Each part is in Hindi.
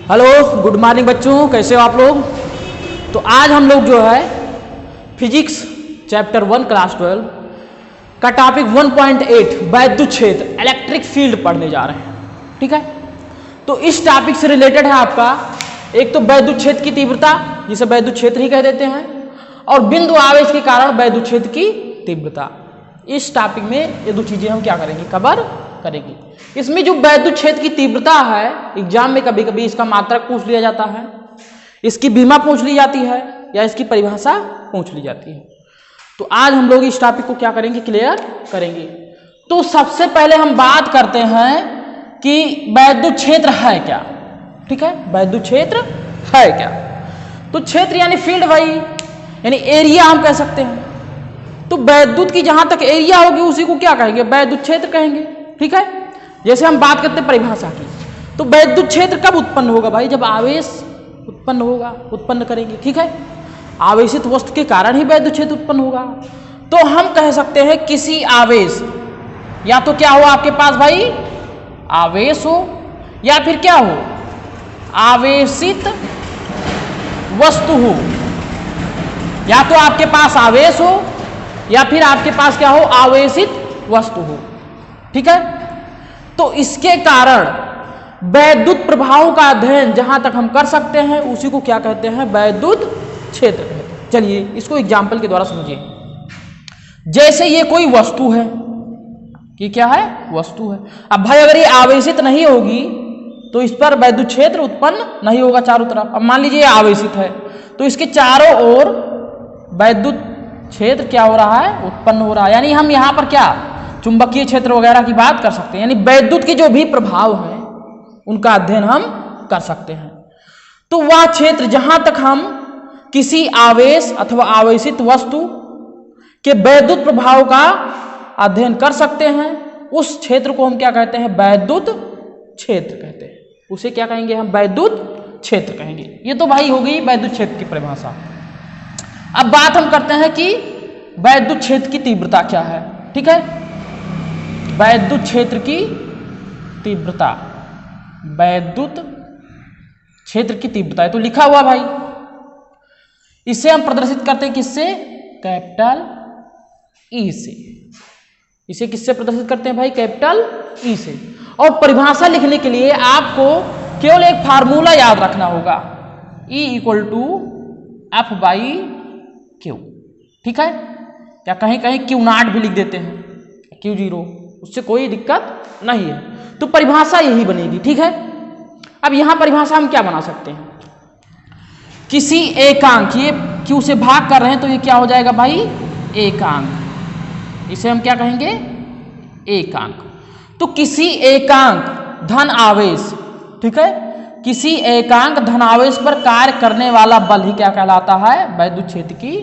हेलो, गुड मॉर्निंग बच्चों, कैसे हो आप लोग। तो आज हम लोग जो है फिजिक्स चैप्टर 1 क्लास 12 का टॉपिक 1.8 वैद्युत क्षेत्र इलेक्ट्रिक फील्ड पढ़ने जा रहे हैं। ठीक है, तो इस टॉपिक से रिलेटेड है आपका एक तो वैद्युत क्षेत्र की तीव्रता, जिसे वैद्युत क्षेत्र ही कह देते हैं, और बिंदु आवेश के कारण वैद्युत क्षेत्र की तीव्रता। इस टॉपिक में ये दो चीजें हम क्या करेंगे, कवर करेंगे। इसमें जो वैद्युत क्षेत्र की तीव्रता है, एग्जाम में कभी कभी इसका मात्रक पूछ लिया जाता है, इसकी बीमा पूछ ली जाती है, या इसकी परिभाषा पूछ ली जाती है। तो आज हम लोग इस टॉपिक को क्या करेंगे, क्लियर करेंगे। तो सबसे पहले हम बात करते हैं कि वैद्युत क्षेत्र है क्या। ठीक है, वैद्युत क्षेत्र है क्या। तो क्षेत्र यानी फील्ड भाई, यानी एरिया हम कह सकते हैं। तो वैद्युत की जहां तक एरिया होगी उसी को क्या कहेंगे, वैद्युत क्षेत्र कहेंगे। ठीक है, जैसे हम बात करते हैं परिभाषा की, तो वैद्युत क्षेत्र कब उत्पन्न होगा भाई, जब आवेश उत्पन्न होगा, उत्पन्न करेंगे। ठीक है, आवेशित वस्तु के कारण ही वैद्युत क्षेत्र उत्पन्न होगा। तो हम कह सकते हैं किसी आवेश, या तो क्या हो आपके पास भाई, आवेश हो, या फिर क्या हो, आवेशित वस्तु हो। या तो आपके पास आवेश हो, या फिर आपके पास क्या हो, आवेशित वस्तु हो। ठीक है, तो इसके कारण वैद्युत प्रभावों का अध्ययन जहां तक हम कर सकते हैं उसी को क्या कहते हैं, वैद्युत क्षेत्र कहते हैं। चलिए इसको एग्जाम्पल के द्वारा समझिए। जैसे ये कोई वस्तु है, ये क्या है, वस्तु है। अब भाई अगर ये आवेशित नहीं होगी तो इस पर वैद्युत क्षेत्र उत्पन्न नहीं होगा चारों तरफ। अब मान लीजिए ये आवेशित है, तो इसके चारों ओर वैद्युत क्षेत्र क्या हो रहा है, उत्पन्न हो रहा है। यानी हम यहां पर क्या चुंबकीय क्षेत्र वगैरह की बात कर सकते हैं, यानी वैद्युत के जो भी प्रभाव हैं उनका अध्ययन हम कर सकते हैं। तो वह क्षेत्र जहां तक हम किसी आवेश अथवा आवेशित वस्तु के वैद्युत प्रभाव का अध्ययन कर सकते हैं, उस क्षेत्र को हम क्या कहते हैं, वैद्युत क्षेत्र कहते हैं। उसे क्या कहेंगे हम, वैद्युत क्षेत्र कहेंगे। ये तो भाई हो गई वैद्युत क्षेत्र की परिभाषा। अब बात हम करते हैं कि वैद्युत क्षेत्र की तीव्रता क्या है। ठीक है, वैद्युत क्षेत्र की तीव्रता, वैद्युत क्षेत्र की तीव्रता है तो लिखा हुआ भाई, इसे हम प्रदर्शित करते हैं किससे, कैपिटल ई से। इसे किससे प्रदर्शित करते हैं भाई, कैपिटल ई से। और परिभाषा लिखने के लिए आपको केवल एक फार्मूला याद रखना होगा, E = F/Q। ठीक है, या कहीं कहीं Q0 भी लिख देते हैं, Q0, उससे कोई दिक्कत नहीं है। तो परिभाषा यही बनेगी। ठीक है, अब यहां परिभाषा हम क्या बना सकते हैं, किसी एकांक, ये Q से भाग कर रहे हैं तो ये क्या हो जाएगा भाई, एकांक। इसे हम क्या कहेंगे, एकांक। तो किसी एकांक धन आवेश, ठीक है, किसी एकांक धन आवेश पर कार्य करने वाला बल ही क्या कहलाता है, वैद्युत क्षेत्र की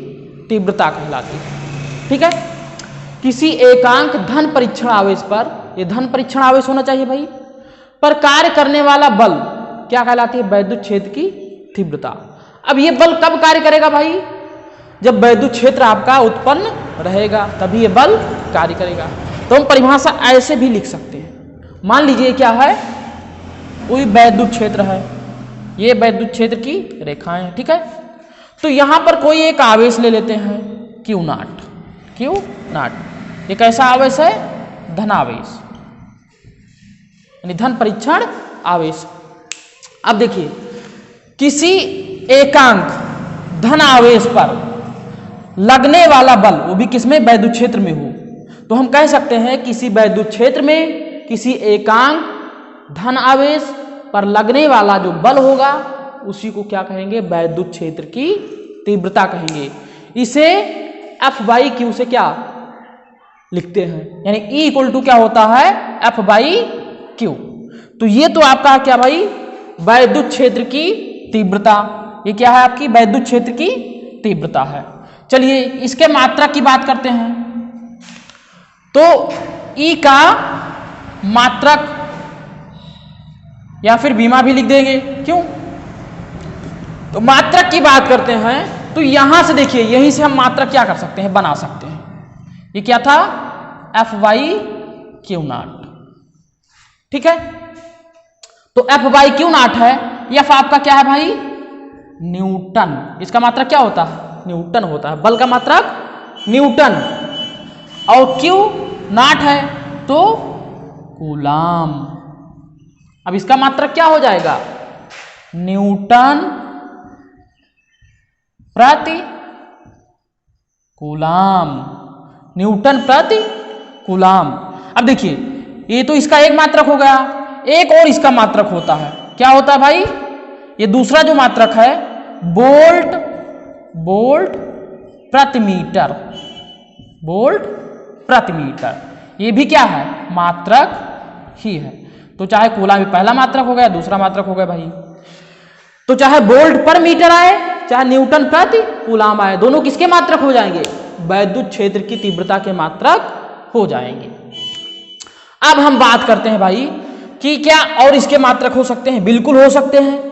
तीव्रता कहलाती है। ठीक है, किसी एकांक धन परीक्षण आवेश पर, ये धन परीक्षण आवेश होना चाहिए भाई, पर कार्य करने वाला बल क्या कहलाती है, वैद्युत क्षेत्र की तीव्रता। अब ये बल कब कार्य करेगा भाई, जब वैद्युत क्षेत्र आपका उत्पन्न रहेगा तभी ये बल कार्य करेगा। तो हम परिभाषा ऐसे भी लिख सकते हैं। मान लीजिए क्या है, कोई वैद्युत क्षेत्र है, ये वैद्युत क्षेत्र की रेखाएं हैं। ठीक है, तो यहां पर कोई एक आवेश ले लेते हैं Q0। ये कैसा आवेश है, धनावेश, यानी धन परीक्षण आवेश। अब देखिए, किसी एकांक धन आवेश पर लगने वाला बल, वो भी किसमें, वैद्युत क्षेत्र में हो, तो हम कह सकते हैं किसी वैद्युत क्षेत्र में किसी एकांक धन आवेश पर लगने वाला जो बल होगा उसी को क्या कहेंगे, वैद्युत क्षेत्र की तीव्रता कहेंगे। इसे F/Q से क्या लिखते हैं, यानी E क्या होता है, F/Q। तो ये तो आपका क्या भाई, वैद्युत क्षेत्र की तीव्रता। ये क्या है आपकी, वैद्युत क्षेत्र की तीव्रता है। चलिए इसके मात्रक की बात करते हैं। तो E का मात्रक या फिर बीमा भी लिख देंगे, क्यों। तो मात्रक की बात करते हैं तो यहां से देखिए, यहीं से हम मात्रक क्या कर सकते हैं, बना सकते हैं। ये क्या था, F/Q0। ठीक है, तो F/Q0 है, एफ आपका क्या है भाई? न्यूटन। इसका मात्रक क्या होता है? न्यूटन होता है। बल का मात्रक न्यूटन। और क्यू नॉट है तो कूलाम। अब इसका मात्रक क्या हो जाएगा? न्यूटन प्रति कूलाम। न्यूटन प्रति कूलाम। अब देखिए, ये तो इसका एक मात्रक हो गया, एक और इसका मात्रक होता है। क्या होता है भाई? ये दूसरा जो मात्रक है वोल्ट प्रति मीटर। वोल्ट प्रति मीटर, ये भी क्या है? मात्रक ही है। तो चाहे कूलाम भी पहला मात्रक हो गया, दूसरा मात्रक हो गया भाई। तो चाहे वोल्ट पर मीटर आए, चाहे न्यूटन प्रति कूलाम आए, दोनों किसके मात्रक हो जाएंगे? वैद्युत क्षेत्र की तीव्रता के मात्रक हो जाएंगे। अब हम बात करते हैं भाई कि क्या और इसके मात्रक हो सकते हैं? बिल्कुल हो सकते हैं।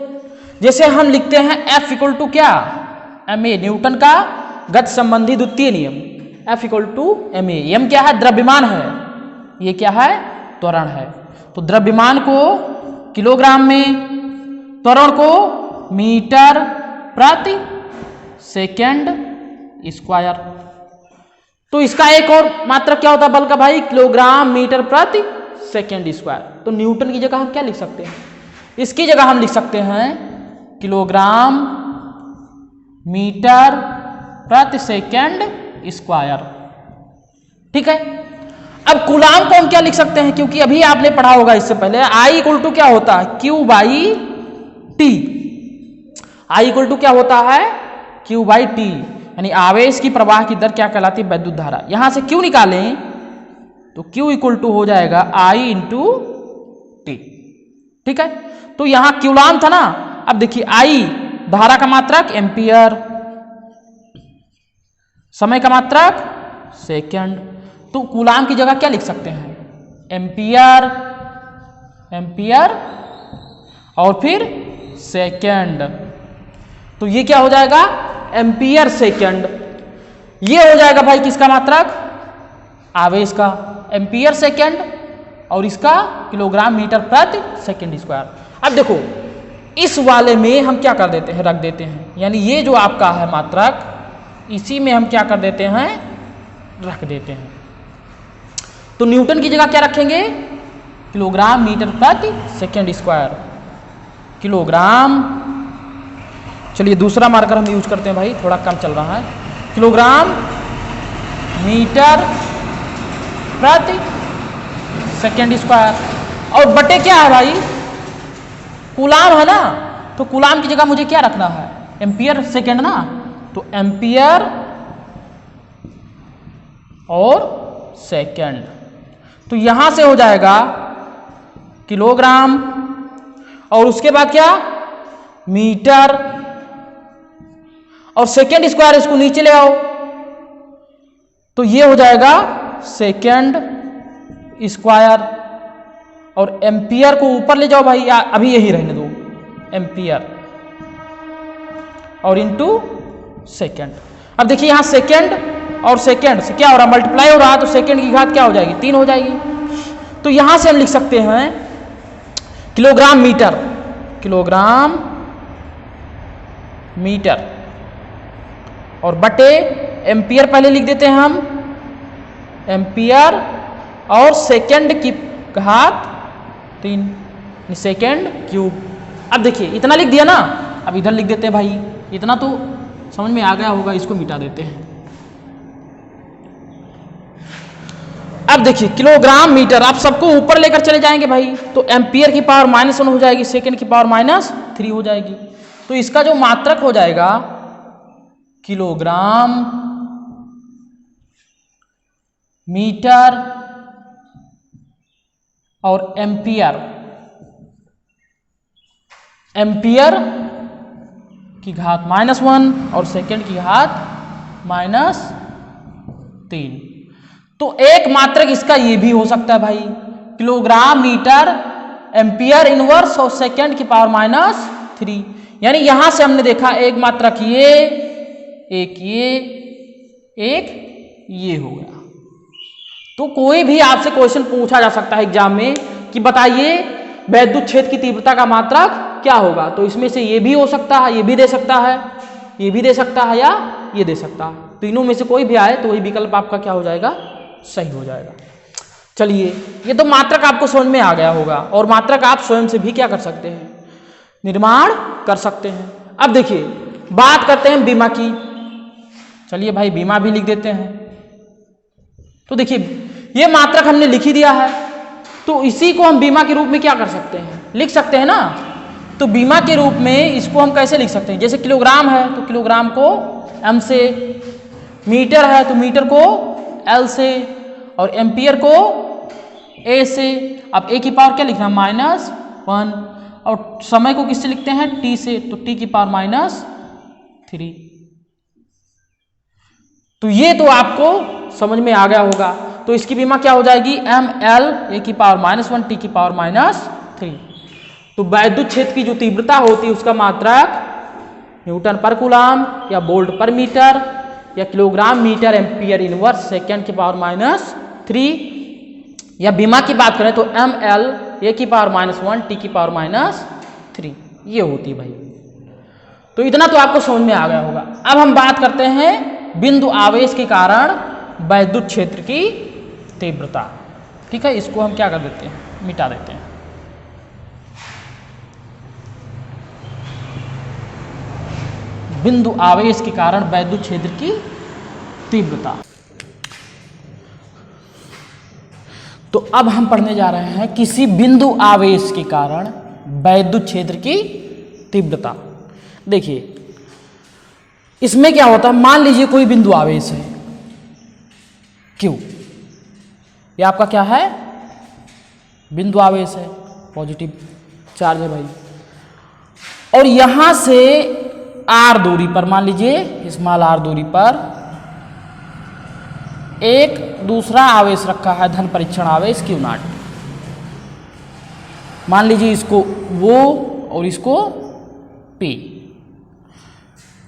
जैसे हम लिखते हैं F इक्वल टू क्या? ma, न्यूटन का गति संबंधी द्वितीय नियम। F equal to ma। m क्या है? द्रव्यमान है। ये क्या है? त्वरण है। तो द्रव्यमान को किलोग्राम में, त्वरण को मीटर प्रति सेकेंड स्क्वायर। तो इसका एक और मात्रक क्या होता है बल का भाई? किलोग्राम मीटर प्रति सेकेंड स्क्वायर। तो न्यूटन की जगह हम क्या लिख सकते हैं? इसकी जगह हम लिख सकते हैं किलोग्राम मीटर प्रति सेकेंड स्क्वायर। ठीक है। अब कूलाम को हम क्या लिख सकते हैं? क्योंकि अभी आपने पढ़ा होगा इससे पहले, I इक्वल टू क्या होता है? Q by T. I equal to क्या होता है? Q by T. यानी आवेश की प्रवाह की दर क्या कहलाती है? वैद्युत धारा। यहां से Q निकालें तो Q इक्वल टू हो जाएगा I इंटू टी। ठीक है। तो यहां कूलाम था ना। अब देखिए I धारा का मात्रक एम्पियर, समय का मात्रक सेकंड। तो कूलाम की जगह क्या लिख सकते हैं? एम्पियर, एम्पियर और फिर सेकंड। तो ये क्या हो जाएगा? Ampere second. ये हो जाएगा भाई किसका मात्रक? आवेश का। एम्पियर सेकंड और इसका किलोग्राम मीटर प्रति सेकंड स्क्वायर। अब देखो, इस वाले में हम क्या कर देते हैं? रख देते हैं। यानी ये जो आपका है मात्रक, इसी में हम क्या कर देते हैं? रख देते हैं। तो न्यूटन की जगह क्या रखेंगे? किलोग्राम मीटर प्रति सेकंड स्क्वायर। किलोग्राम, चलिए दूसरा मार्कर हम यूज करते हैं भाई, थोड़ा कम चल रहा है। किलोग्राम मीटर प्रति सेकंड स्क्वायर। और बटे क्या है भाई? कूलाम है ना। तो कूलाम की जगह मुझे क्या रखना है? एम्पियर सेकंड ना। तो एम्पियर और सेकंड। तो यहां से हो जाएगा किलोग्राम और उसके बाद क्या? मीटर और सेकंड स्क्वायर, इसको नीचे ले आओ तो ये हो जाएगा सेकंड स्क्वायर। और एम्पियर को ऊपर ले जाओ भाई, अभी यही रहने दो, एम्पियर और इंटू सेकंड। अब देखिए यहां सेकंड और सेकंड से क्या हो रहा? मल्टीप्लाई हो रहा। तो सेकंड की घात क्या हो जाएगी? 3 हो जाएगी। तो यहां से हम लिख सकते हैं किलोग्राम मीटर, किलोग्राम मीटर और बटे एम्पियर पहले लिख देते हैं हम, एम्पियर और सेकंड की घात 3, सेकंड क्यूब। अब देखिए इतना लिख दिया ना। अब इधर लिख देते हैं भाई, इतना तो समझ में आ गया होगा, इसको मिटा देते हैं। अब देखिए किलोग्राम मीटर, आप सबको ऊपर लेकर चले जाएंगे भाई, तो एम्पियर की पावर -1 हो जाएगी, सेकंड की पावर -3 हो जाएगी। तो इसका जो मात्रक हो जाएगा किलोग्राम मीटर और एम्पियर, एम्पियर की घात -1 और सेकंड की घात -3। तो एक मात्रक इसका ये भी हो सकता है भाई, किलोग्राम मीटर एम्पियर इनवर्स और सेकंड की पावर -3। यानी यहां से हमने देखा एक मात्रक ये, एक ये, एक ये हो गया। तो कोई भी आपसे क्वेश्चन पूछा जा सकता है एग्जाम में कि बताइए वैद्युत क्षेत्र की तीव्रता का मात्रक क्या होगा, तो इसमें से ये भी हो सकता है, ये भी दे सकता है, ये भी दे सकता है, या ये दे सकता है। तीनों में से कोई भी आए तो वही विकल्प आपका क्या हो जाएगा, सही हो जाएगा। चलिए, ये तो मात्रक आपको समझ में आ गया होगा, और मात्रक आप स्वयं से भी क्या कर सकते हैं, निर्माण कर सकते हैं। अब देखिए बात करते हैं बीमा की। चलिए भाई बीमा भी लिख देते हैं। तो देखिए ये मात्रक हमने लिख ही दिया है, तो इसी को हम बीमा के रूप में क्या कर सकते हैं, लिख सकते हैं ना। तो बीमा के रूप में इसको हम कैसे लिख सकते हैं, जैसे किलोग्राम है तो किलोग्राम को एम से, मीटर है तो मीटर को एल से, और एम्पियर को ए से। अब ए की पावर क्या लिखना है, -1, और समय को किससे लिखते हैं, टी से, तो टी की पावर -3। तो ये तो आपको समझ में आ गया होगा। तो इसकी बीमा क्या हो जाएगी, एम एल ए की पावर -1 टी की पावर -3। तो वैद्युत क्षेत्र की जो तीव्रता होती है उसका मात्रक न्यूटन पर कूलाम, या वोल्ट पर मीटर, या kilogram metre ampere inverse second की पावर -3। या बीमा की बात करें तो एम एल ए की पावर -1 टी की पावर -3 ये होती भाई। तो इतना तो आपको समझ में आ गया होगा। अब हम बात करते हैं बिंदु आवेश के कारण वैद्युत क्षेत्र की तीव्रता। ठीक है, इसको हम क्या कर देते हैं, मिटा देते हैं। बिंदु आवेश के कारण वैद्युत क्षेत्र की तीव्रता। तो अब हम पढ़ने जा रहे हैं किसी बिंदु आवेश के कारण वैद्युत क्षेत्र की तीव्रता। देखिए इसमें क्या होता है, मान लीजिए कोई बिंदु आवेश है Q, ये आपका क्या है, बिंदु आवेश है, पॉजिटिव चार्ज है भाई। और यहां से r दूरी पर, मान लीजिए स्मॉल r दूरी पर एक दूसरा आवेश रखा है, धन परीक्षण आवेश Q0। मान लीजिए इसको वो और इसको P।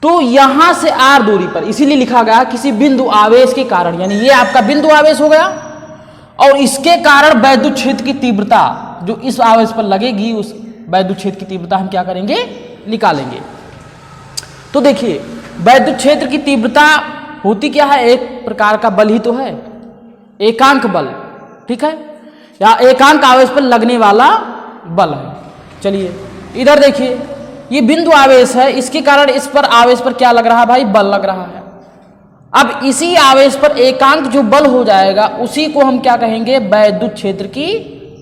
तो यहां से r दूरी पर, इसीलिए लिखा गया किसी बिंदु आवेश के कारण, यानी ये आपका बिंदु आवेश हो गया, और इसके कारण वैद्युत क्षेत्र की तीव्रता जो इस आवेश पर लगेगी, उस वैद्युत क्षेत्र की तीव्रता हम क्या करेंगे, निकालेंगे। तो देखिए वैद्युत क्षेत्र की तीव्रता होती क्या है, एक प्रकार का बल ही तो है, एकांक बल। ठीक है, या एकांक आवेश पर लगने वाला बल है। चलिए इधर देखिए, ये बिंदु आवेश है, इसके कारण इस पर आवेश पर क्या लग रहा है भाई, बल लग रहा है। अब इसी आवेश पर एकांक जो बल हो जाएगा उसी को हम क्या कहेंगे, वैद्युत क्षेत्र की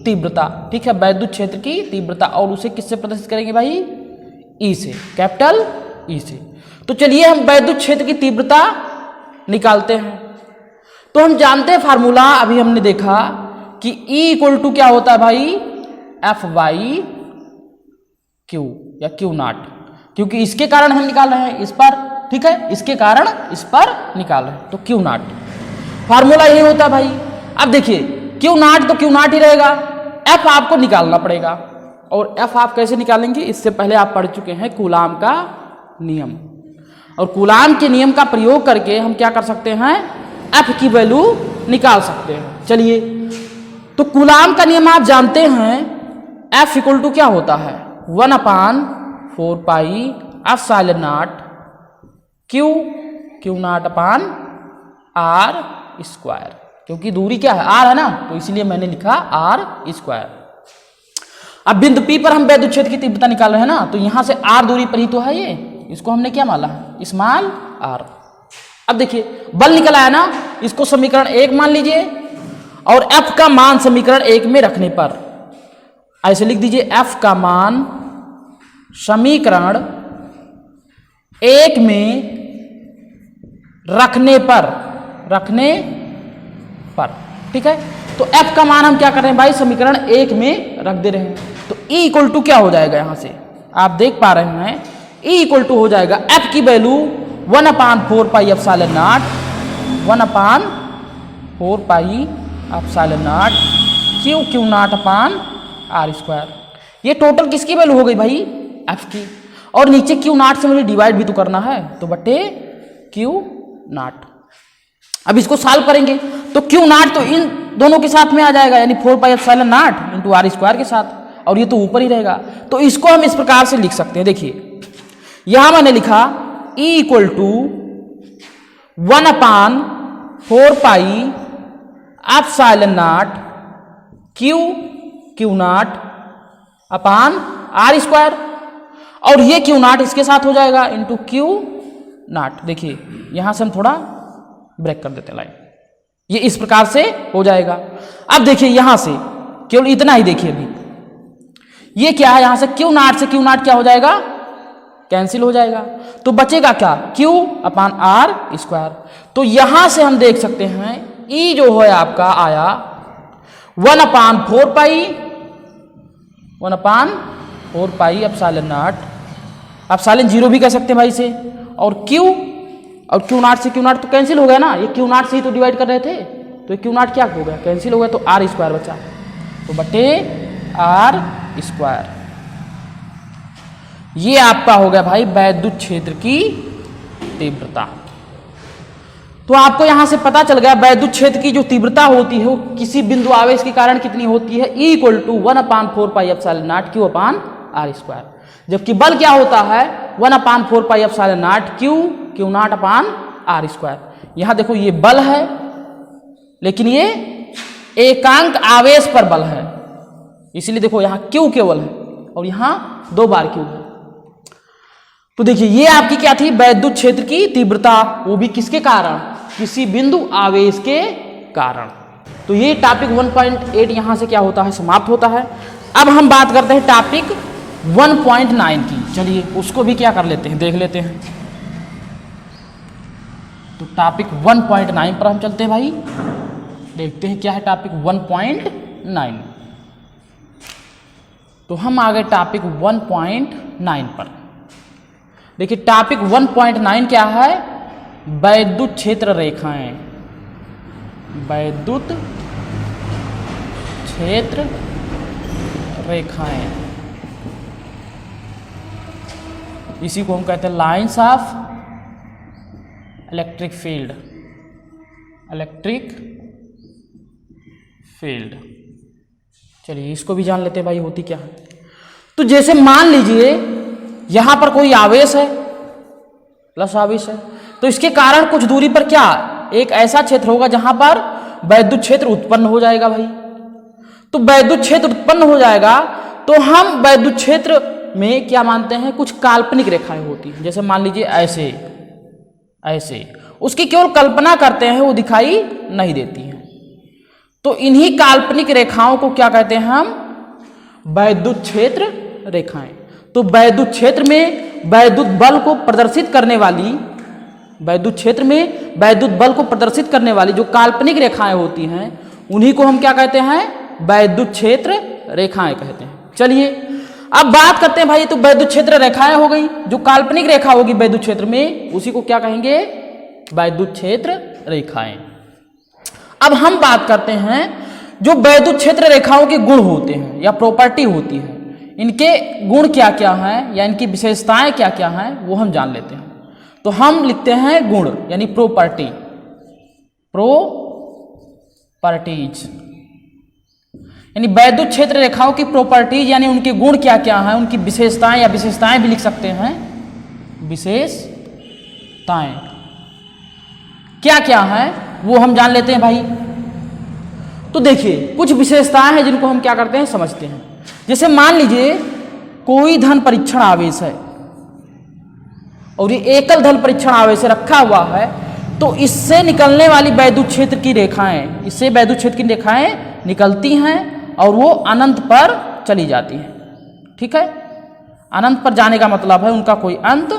तीव्रता। ठीक है, वैद्युत क्षेत्र की तीव्रता, और उसे किससे प्रदर्शित करेंगे भाई, ई से, कैपिटल ई से। तो चलिए हम वैद्युत क्षेत्र की तीव्रता निकालते हैं। तो हम जानते हैं फार्मूला, अभी हमने देखा कि E = क्या होता है भाई, F/Q या Q0, क्योंकि इसके कारण हम निकाल रहे हैं इस पर। ठीक है, इसके कारण इस पर निकाल रहे हैं, तो Q0 फार्मूला यही होता है भाई। अब देखिए Q0 तो Q0 ही रहेगा, F आपको निकालना पड़ेगा। और F आप कैसे निकालेंगे, इससे पहले आप पढ़ चुके हैं कूलाम का नियम, और कूलाम के नियम का प्रयोग करके हम क्या कर सकते हैं, F की वैल्यू निकाल सकते हैं। चलिए, तो कूलाम का नियम आप जानते हैं, F = क्या होता है, 1/4 पाई ε0 Q0/r², क्योंकि दूरी क्या है, r है ना, तो इसलिए मैंने लिखा r²। अब बिंदु P पर हम वैद्युत क्षेत्र की तीव्रता निकाल रहे हैं ना, तो यहां से r दूरी पर ही तो है, ये इसको हमने क्या माना है, स्मॉल r। अब देखिए बल निकल आया ना, इसको समीकरण 1 मान लीजिए, और F का मान समीकरण 1 में रखने पर ऐसे लिख दीजिए, F का मान समीकरण 1 में रखने पर। ठीक है, तो F का मान हम क्या कर रहे हैं भाई, समीकरण 1 में रख दे रहे हैं। तो E = क्या हो जाएगा, यहां से आप देख पा रहे हैं, E = हो जाएगा F की वैल्यू 1/4 पाई ε0 1/4 पाई ε0 Q0/r²। ये टोटल किसकी वैल्यू हो गई भाई, F की, और नीचे Q0 से मुझे डिवाइड भी तो करना है, तो बटे Q0। अब इसको सॉल्व करेंगे तो Q0 तो इन दोनों के साथ में आ जाएगा, यानी 4 पाई ε0 × r² के साथ। और ये तो ऊपर ही रहेगा। तो इसको हम इस प्रकार से लिख सकते हैं। देखिए यहां मैंने लिखा E equal to 1/4 pi epsilon naught Q naught upon R square, और ये क्यू नॉट इसके साथ हो जाएगा इंटू क्यू नॉट। देखिए यहां से हम थोड़ा ब्रेक कर देते हैं लाइन, ये इस प्रकार से हो जाएगा। अब देखिए यहां से केवल इतना ही देखिए, अभी ये क्या है, यहां से क्यू नॉट क्या हो जाएगा, कैंसिल हो जाएगा। तो बचेगा क्या, क्यू अपान आर स्क्वायर। तो यहां से हम देख सकते हैं ई जो है आपका आया 1/4 पाई एप्सिलॉन नॉट, एप्सिलॉन 0 भी कह सकते हैं भाई से, और क्यू नॉट से क्यू नॉट तो कैंसिल हो गया ना, ये क्यू नॉट से ही तो डिवाइड कर रहे थे, तो क्यू नॉट क्या हो गया, कैंसिल हो गया, तो आर स्क्वायर बचा, तो बटे आर स्क्वायर। ये आपका हो गया भाई वैद्युत क्षेत्र की तीव्रता। तो आपको यहां से पता चल गया वैद्युत क्षेत्र की जो तीव्रता होती है वो किसी बिंदु आवेश के कारण कितनी होती है, E equal to 1/4 pi epsilon naught Q upon R square. जबकि बल क्या होता है 1/4 pi epsilon naught Q naught upon R square. यहां देखो ये बल है, लेकिन ये एकांक आवेश पर बल है, इसलिए देखो यहां क्यू केवल है और यहां 2 बार क्यू है। तो देखिए ये आपकी क्या थी, वैद्युत क्षेत्र की तीव्रता, वो भी किसके कारण, किसी बिंदु आवेश के कारण। तो ये टॉपिक 1.8 यहां से क्या होता है, समाप्त होता है। अब हम बात करते हैं टॉपिक 1.9 की। चलिए उसको भी क्या कर लेते हैं, देख लेते हैं। तो टॉपिक 1.9 पर हम चलते हैं भाई, देखते हैं क्या है टॉपिक 1.9। तो हम आ गए टॉपिक 1.9 पर। देखिए टॉपिक 1.9 क्या है, वैद्युत क्षेत्र रेखाएं, वैद्युत क्षेत्र रेखाएं, इसी को हम कहते हैं lines of electric field, electric field. चलिए इसको भी जान लेते हैं भाई होती क्या है। तो जैसे मान लीजिए यहां पर कोई आवेश है, प्लस आवेश है, तो इसके कारण कुछ दूरी पर क्या एक ऐसा क्षेत्र होगा जहां पर वैद्युत क्षेत्र उत्पन्न हो जाएगा भाई। तो वैद्युत क्षेत्र उत्पन्न हो जाएगा तो हम वैद्युत क्षेत्र में क्या मानते हैं, कुछ काल्पनिक रेखाएं होती हैं। जैसे मान लीजिए ऐसे ऐसे, उसकी केवल कल्पना करते हैं, वो दिखाई नहीं देती हैं। तो इन्हीं काल्पनिक रेखाओं को क्या कहते हैं हम, वैद्युत क्षेत्र रेखाएं। तो वैद्युत क्षेत्र में वैद्युत बल को प्रदर्शित करने वाली, वैद्युत क्षेत्र में वैद्युत बल को प्रदर्शित करने वाली जो काल्पनिक रेखाएं होती हैं, उन्हीं को हम क्या कहते हैं, वैद्युत क्षेत्र रेखाएं कहते हैं। चलिए अब बात करते हैं भाई, तो वैद्युत क्षेत्र रेखाएं हो गई, जो काल्पनिक रेखा होगी वैद्युत क्षेत्र में उसी को क्या कहेंगे, वैद्युत क्षेत्र रेखाएं। अब हम बात करते हैं जो वैद्युत क्षेत्र रेखाओं के गुण होते हैं या प्रॉपर्टी होती है, इनके गुण क्या क्या हैं या इनकी विशेषताएं क्या क्या हैं वो हम जान लेते हैं। तो हम लिखते हैं गुण यानी प्रॉपर्टी, प्रॉपर्टीज, यानी वैद्युत क्षेत्र रेखाओं की प्रॉपर्टीज यानी उनके गुण क्या क्या हैं, उनकी विशेषताएं या विशेषताएं भी लिख सकते हैं, विशेषताएं क्या क्या हैं वो हम जान लेते हैं भाई। तो देखिए कुछ विशेषताएं हैं जिनको हम क्या करते हैं, समझते हैं। जैसे मान लीजिए कोई धन परीक्षण आवेश है और ये एकल धन परीक्षण आवेश रखा हुआ है, तो इससे निकलने वाली वैद्युत क्षेत्र की रेखाएं, इससे वैद्युत क्षेत्र की रेखाएं निकलती हैं और वो अनंत पर चली जाती हैं। ठीक है, अनंत पर जाने का मतलब है उनका कोई अंत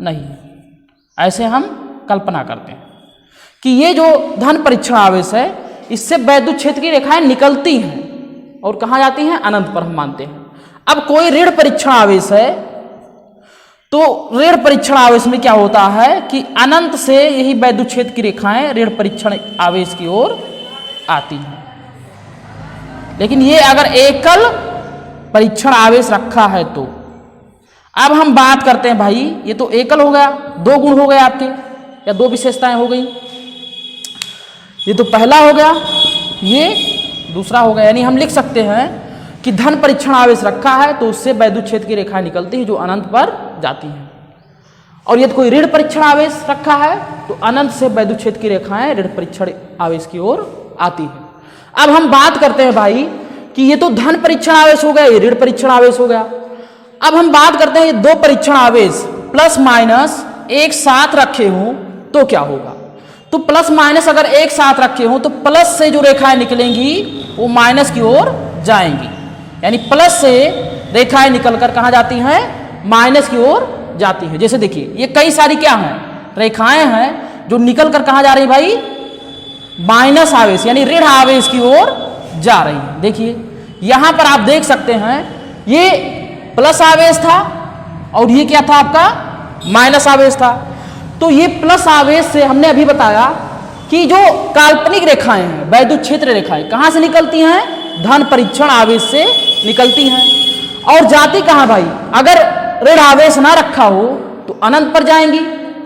नहीं है। ऐसे हम कल्पना करते हैं कि ये जो धन परीक्षण आवेश है इससे वैद्युत क्षेत्र की रेखाएं निकलती हैं और कहाँ जाती हैं, अनंत पर हम मानते हैं। अब कोई ऋण परीक्षण आवेश है, तो ऋण परीक्षण आवेश में क्या होता है कि अनंत से यही वैद्युत क्षेत्र की रेखाएं ऋण परीक्षण आवेश की ओर आती हैं। लेकिन ये अगर एकल परीक्षण आवेश रखा है तो अब हम बात करते हैं भाई, ये तो एकल हो गया, 2 गुण हो गए आपके या 2 विशेषताएं हो गई। ये तो पहला हो गया, ये दूसरा हो गया। यानी हम लिख सकते हैं कि कि धन परीक्षण आवेश रखा है तो उससे वैद्युत क्षेत्र की रेखाएं निकलती हैं जो अनंत पर जाती हैं, और यदि कोई ऋण परीक्षण आवेश रखा है तो अनंत से वैद्युत क्षेत्र की रेखाएं ऋण परीक्षण आवेश की ओर आती है। अब हम बात करते हैं भाई कि ये तो धन परीक्षण आवेश हो गया, ये ऋण परीक्षण आवेश हो गया। अब हम बात करते हैं ये दो परीक्षण आवेश प्लस माइनस एक साथ रखे हों तो क्या होगा। तो प्लस माइनस अगर एक साथ रखे हों तो प्लस से जो रेखाएं निकलेंगी वो माइनस की ओर जाएंगी, यानी प्लस से रेखाएं निकलकर कहां जाती हैं, माइनस की ओर जाती है। जैसे देखिए ये कई सारी क्या हैं, रेखाएं हैं जो निकल कर कहां जा रही भाई, माइनस आवेश यानी ऋण आवेश की ओर जा रही है। देखिए यहां पर आप देख सकते हैं ये प्लस आवेश था और ये क्या था आपका, माइनस आवेश था। तो ये प्लस आवेश से हमने अभी बताया कि जो काल्पनिक रेखाएं हैं, वैद्युत क्षेत्र रेखाएं कहां से निकलती हैं, धन परीक्षण आवेश से निकलती हैं। और जाती कहां भाई, अगर ऋण आवेश ना रखा हो तो अनंत पर जाएंगी,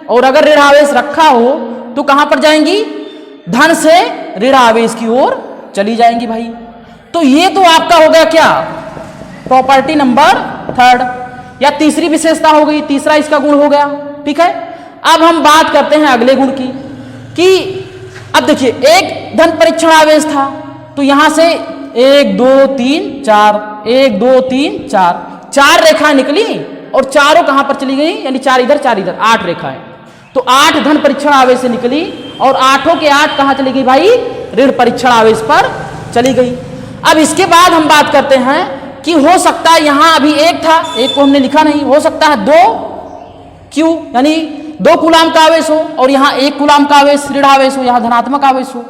और अगर ऋण आवेश रखा हो तो कहां पर जाएंगी, धन से ऋण आवेश की ओर चली जाएंगी भाई। तो ये तो आपका हो गया क्या, प्रॉपर्टी नंबर 3 या तीसरी विशेषता हो गई, तीसरा इसका गुण हो गया। ठीक है, अब हम बात करते हैं अगले गुण की कि अब देखिए एक धन परीक्षण आवेश था तो यहां से 1 2 3 4 1 2 3 4 4 रेखाएं निकली और चारों कहां पर चली गई, यानी 4 इधर 8 रेखाएं। तो 8 धन परीक्षण आवेश से निकली और 8 के 8 कहां चली गई भाई, ऋण परीक्षण आवेश पर चली गई। अब इसके बाद हम बात करते हैं कि हो सकता है यहां अभी एक था, एक को हमने लिखा नहीं, हो सकता है 2 क्यू यानी 2 कूलाम का आवेश हो और यहां 1 कूलाम का आवेश ऋण आवेश हो, यहां धनात्मक आवेश हो।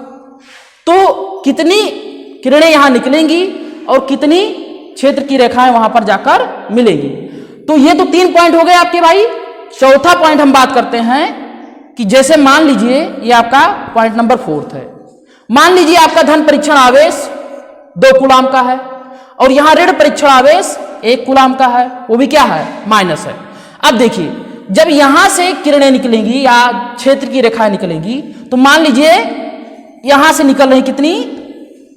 तो कितनी किरणें यहां निकलेंगी और कितनी क्षेत्र की रेखाएं वहां पर जाकर मिलेंगी। तो ये तो 3 पॉइंट हो गए आपके भाई। चौथा पॉइंट हम बात करते हैं कि जैसे मान लीजिए ये आपका पॉइंट नंबर 4 है, मान लीजिए आपका धन परीक्षण आवेश 2 कूलाम का है और यहां ऋण परीक्षण आवेश 1 कूलाम का है, वो भी क्या है, माइनस है। अब देखिए जब यहां से किरणें निकलेंगी या क्षेत्र की रेखाएं निकलेंगी तो मान लीजिए यहां से निकल रही कितनी,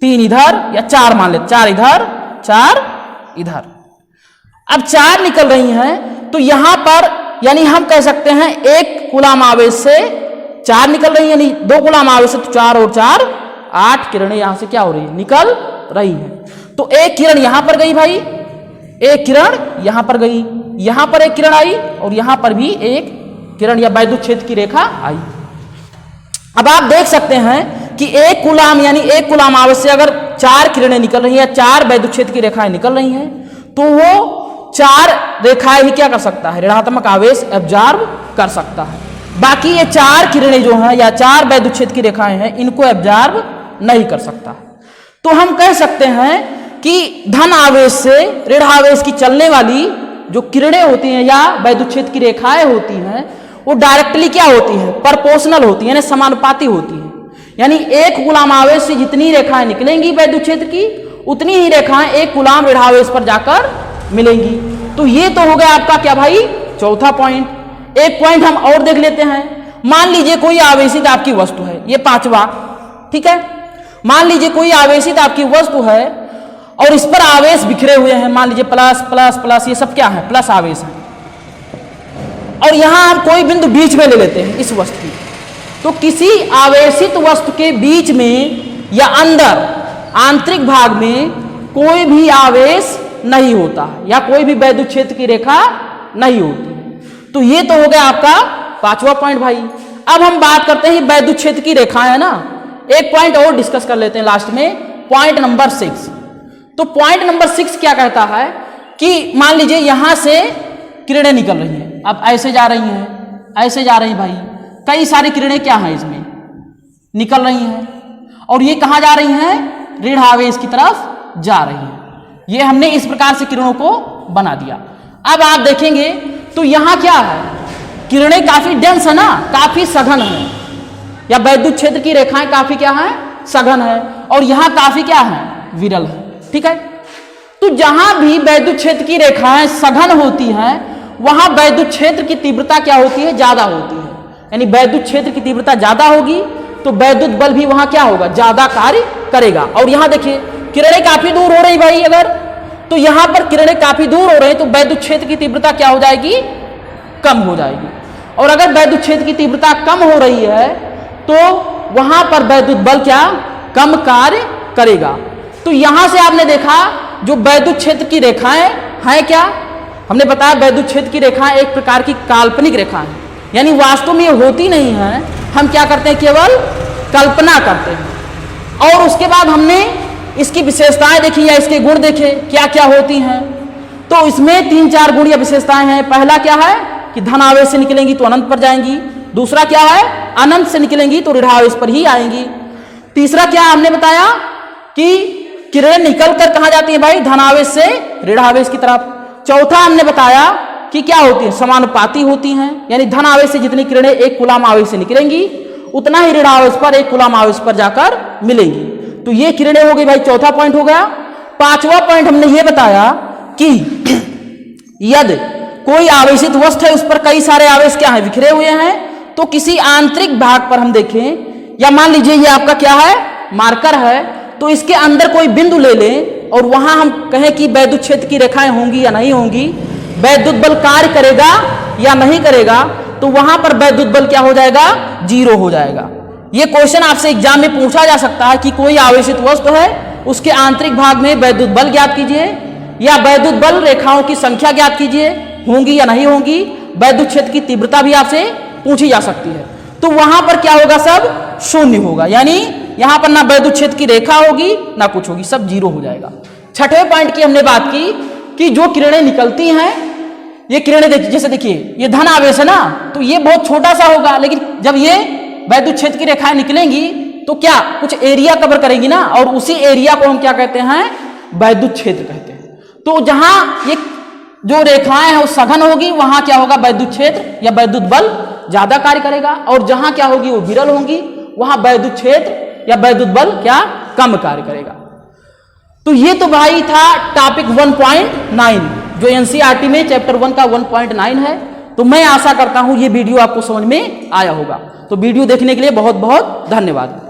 3 इधर या 4 मान लेते, 4 इधर 4 इधर। अब 4 निकल रही हैं तो यहां पर यानी हम कह सकते हैं 1 कूलाम आवेश से 4 निकल रही है, यानी 2 कूलाम आवेश से तो 4 और 4 8 किरणें यहां से क्या हो रही है, निकल रही है। तो एक किरण यहां पर गई भाई, एक किरण यहां पर गई, यहां पर एक किरण आई और यहां पर भी एक किरण या वैद्युत क्षेत्र की रेखा आई। अब आप देख सकते हैं कि 1 कूलाम यानी 1 कूलाम आवेश से अगर 4 किरणें निकल रही हैं, 4 वैद्युत क्षेत्र की रेखाएं निकल रही हैं, तो वो 4 रेखाएं ही क्या कर सकता है, ऋणात्मक आवेश एब्जॉर्ब कर सकता है। बाकी ये 4 किरणें जो हैं या 4 वैद्युत क्षेत्र की रेखाएं हैं, इनको एब्जॉर्ब नहीं कर सकता है। तो हम कह सकते हैं कि धन आवेश से ऋण आवेश की चलने वाली जो किरणें होती हैं या वैद्युत क्षेत्र की रेखाएं होती हैं वो डायरेक्टली क्या होती है, प्रोपोर्शनल होती है, यानी समानुपाती होती है। यानी 1 कूलाम आवेश से जितनी रेखाएं निकलेंगी वैद्युत क्षेत्र की, उतनी ही रेखाएं 1 कूलाम ऋण आवेश पर जाकर मिलेंगी। तो ये तो हो गया आपका क्या भाई, चौथा पॉइंट। एक पॉइंट हम और देख लेते हैं। मान लीजिए कोई आवेशित आपकी वस्तु है, ये 5वां, ठीक है। मान लीजिए कोई आवेशित आपकी वस्तु है और इस पर आवेश बिखरे हुए हैं, मान लीजिए प्लस प्लस प्लस, ये सब क्या है, प्लस आवेश है। और यहां हम कोई बिंदु बीच में ले लेते हैं इस वस्तु की, तो किसी आवेशित वस्तु के बीच में या अंदर आंतरिक भाग में कोई भी आवेश नहीं होता है या कोई भी वैद्युत क्षेत्र की रेखा नहीं होती। तो ये तो हो गया आपका 5वां पॉइंट भाई। अब हम बात करते हैं वैद्युत क्षेत्र की रेखाएं है ना, एक पॉइंट और डिस्कस कर लेते हैं लास्ट में, पॉइंट नंबर 6। तो पॉइंट नंबर 6 क्या कहता है कि मान लीजिए यहां से किरणें निकल रही हैं, अब ऐसे जा रही हैं, ऐसे जा रही हैं भाई, कई सारी किरणें क्या हैं इसमें निकल रही हैं और ये कहां जा रही हैं, ऋण आवेश की तरफ जा रही हैं। ये हमने इस प्रकार से किरणों को बना दिया। अब आप देखेंगे तो यहां क्या है, किरणें काफी डेंस है ना, काफी सघन है, या वैद्युत क्षेत्र की रेखाएं काफी क्या है, सघन है, और यहां काफी क्या है, विरल है, ठीक है। तो जहां भी वैद्युत क्षेत्र की रेखाएं सघन होती हैं वहां वैद्युत क्षेत्र की तीव्रता क्या होती है, ज्यादा होती है। यानी वैद्युत क्षेत्र की तीव्रता ज्यादा होगी तो वैद्युत बल भी वहां क्या होगा, ज्यादा कार्य करेगा। और यहां देखिए किरणें काफी दूर हो रही भाई, अगर तो यहां पर किरणें काफी दूर हो रही हैं, तो वैद्युत क्षेत्र की तीव्रता क्या हो जाएगी? कम हो जाएगी। और अगर वैद्युत क्षेत्र की तीव्रता कम हो रही है तो वहां पर वैद्युत बल क्या? कम कार्य करेगा। तो यहां से आपने देखा जो वैद्युत क्षेत्र की रेखाएं हैं क्या, हमने बताया वैद्युत क्षेत्र की रेखाएं एक प्रकार की काल्पनिक रेखा है, यानी वास्तव में ये होती नहीं है, हम क्या करते हैं? केवल कल्पना करते हैं। और उसके बाद हमने इसकी विशेषताएं देखी या इसके गुण देखे क्या क्या होती हैं। तो इसमें 3-4 गुण या विशेषताएं हैं। पहला क्या है कि धन आवेश से निकलेंगी तो अनंत पर जाएंगी। दूसरा क्या है? अनंत से निकलेंगी तो ऋणावेश पर ही आएंगी। तीसरा क्या हमने बताया कि किरणें निकलकर कहां जाती है भाई? धनावेश से ऋणावेश की तरफ। चौथा हमने बताया कि क्या होती है? समानुपाती होती हैं, यानी धन आवेश से जितनी किरणें एक कूलाम आवेश से निकलेंगी उतना ही ऋणावेश पर एक कूलाम आवेश पर जाकर मिलेंगी। तो ये किरणें हो गई भाई, चौथा पॉइंट हो गया। पांचवा पॉइंट हमने ये बताया कि यदि कोई आवेशित वस्तु है उस पर कई सारे आवेश क्या है? बिखरे हुए हैं, तो किसी आंतरिक भाग पर हम देखें, या मान लीजिए ये आपका क्या है? मार्कर है, तो इसके अंदर कोई बिंदु ले लें और वहां हम कहें कि वैद्युत क्षेत्र की रेखाएं होंगी या नहीं होंगी, वैद्युत बल कार्य करेगा या नहीं करेगा, तो वहां पर वैद्युत बल क्या हो जाएगा? 0 हो जाएगा। ये क्वेश्चन आपसे एग्जाम में पूछा जा सकता है कि कोई आवेशित वस्तु है उसके आंतरिक भाग में वैद्युत बल ज्ञात कीजिए, या वैद्युत बल रेखाओं की संख्या ज्ञात कीजिए, होंगी या नहीं होंगी। वैद्युत क्षेत्र की तीव्रता भी आपसे पूछी जा सकती है। तो वहां पर क्या होगा? सब शून्य होगा, यानी यहां पर ना वैद्युत क्षेत्र की रेखा होगी ना कुछ होगी, सब 0 हो जाएगा। छठवें पॉइंट की हमने बात की कि जो किरणें निकलती हैं, ये किरणें देखिए, जैसे देखिए ये धन आवेश है ना, तो ये बहुत छोटा सा होगा, लेकिन जब ये वैद्युत क्षेत्र की रेखाएं निकलेंगी तो क्या कुछ एरिया कवर करेंगी ना, और उसी एरिया को हम क्या कहते हैं? वैद्युत क्षेत्र कहते हैं। तो जहां ये जो रेखाएं हैं वो सघन होगी, वहां क्या होगा? वैद्युत क्षेत्र या वैद्युत बल ज्यादा कार्य करेगा, और जहां क्या होगी? वो विरल होंगी, वहां वैद्युत क्षेत्र या वैद्युत बल क्या? कम कार्य करेगा। तो ये तो भाई था टॉपिक 1.9 जो एनसीईआरटी में चैप्टर 1 का 1.9 है। तो मैं आशा करता हूं ये वीडियो आपको समझ में आया होगा। तो वीडियो देखने के लिए बहुत बहुत धन्यवाद।